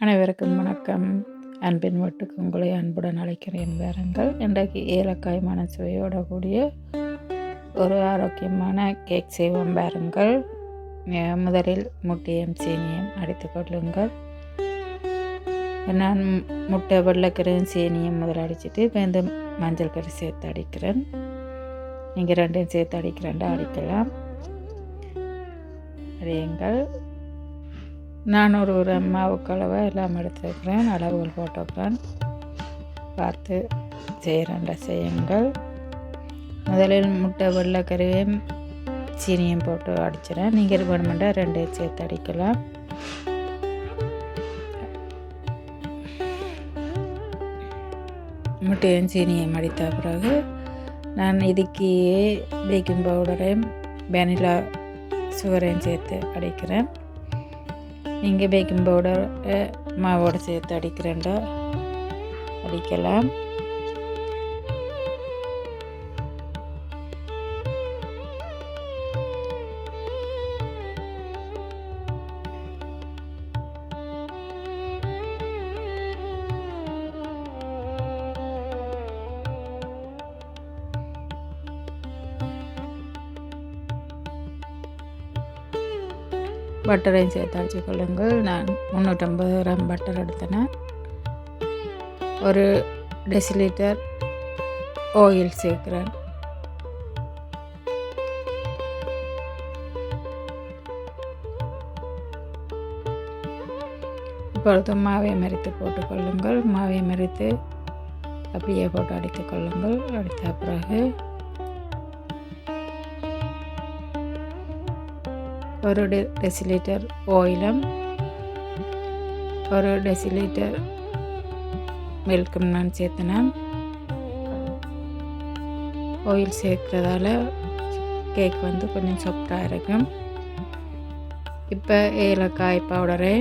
அனைவருக்கும் வணக்கம். அன்பின் வீட்டுக்கு உங்களை அன்புடன் அழைக்கிறேன். வாருங்கள். இன்றைக்கு ஏலக்காய் மனசுவையோட கூடிய ஒரு ஆரோக்கியமான கேக் செய்வோம். பாருங்கள். முதலில் முட்டையும் சீனியும் அடித்து கொள்ளுங்கள். நான் முட்டை வெள்ளைக்கரையும் சீனியும் முதல்ல அடிச்சுட்டு இந்த மஞ்சள் கறி சேர்த்து அடிக்கிறேன். நீங்கள் ரெண்டையும் சேர்த்து அடிக்கிறேன்டா அடிக்கலாம். அடியுங்கள். நான் ஒரு மாவு கலவை எல்லாம் எடுத்துருக்கிறேன். அளவுகள் போட்டுக்கிறேன். பார்த்து செய்கிறேன்டா செய்யுங்கள். முதலில் முட்டை வெள்ளைக்கறியும் சீனியும் போட்டு அடிச்சிடறேன். நீங்கள் வேணுமெண்டா ரெண்டையும் சேர்த்து அடிக்கலாம். முட்டையும் சீனியும் அடித்த பிறகு நான் இதுக்கு பேக்கிங் பவுடரையும் வெனிலா சுகரையும் சேர்த்து அடிக்கிறேன். இங்கே பேக்கிங் பவுடர் மாவோடு சேர்த்து அடிக்கிறேன்டா அடிக்கலாம். பட்டரையும் சேர்த்து அடிச்சு கொள்ளுங்கள். நான் 350 கிராம் பட்டர் எடுத்தேன்னா ஒரு டெசிலிட்டர் ஆயில் சேர்க்குறேன். இப்பொழுது மாவை மரித்து போட்டுக்கொள்ளுங்கள். மாவை மரித்து அப்படியே போட்டு அடித்து கொள்ளுங்கள். அடித்த பிறகு ஒரு டெசிலிட்டர் ஆயிலும் ஒரு டெசிலிட்டர் மில்க்கும் நான் சேர்த்தினேன். ஆயில் சேர்க்கிறதால கேக் கொஞ்சம் சாஃப்டாக இருக்கும். இப்போ ஏலக்காய் பவுடரை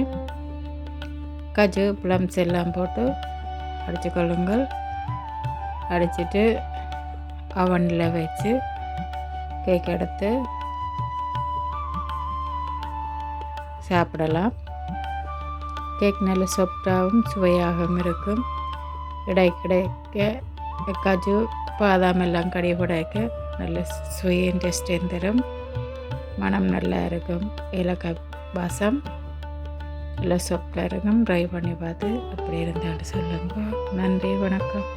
கஜு ப்ளம்ஸ் எல்லாம் போட்டு அடித்து கொள்ளுங்கள். அடிச்சுட்டு அவனில் வச்சு கேக் எடுத்து சாப்பிடலாம். கேக் நல்ல சாஃப்டாகவும் சுவையாகவும் இருக்கும். கிடைக்க காஜு பாதாம் எல்லாம் கடிபடைக்க நல்ல சுவையும் டேஸ்ட்டையும் தரும். மனம் நல்லா இருக்கும். ஏலக்காய் வாசம் நல்லா சாஃப்டாக இருக்கும். ட்ரை பண்ணி பார்த்து அப்படி இருந்தாலும் சொல்லுங்க. நன்றி, வணக்கம்.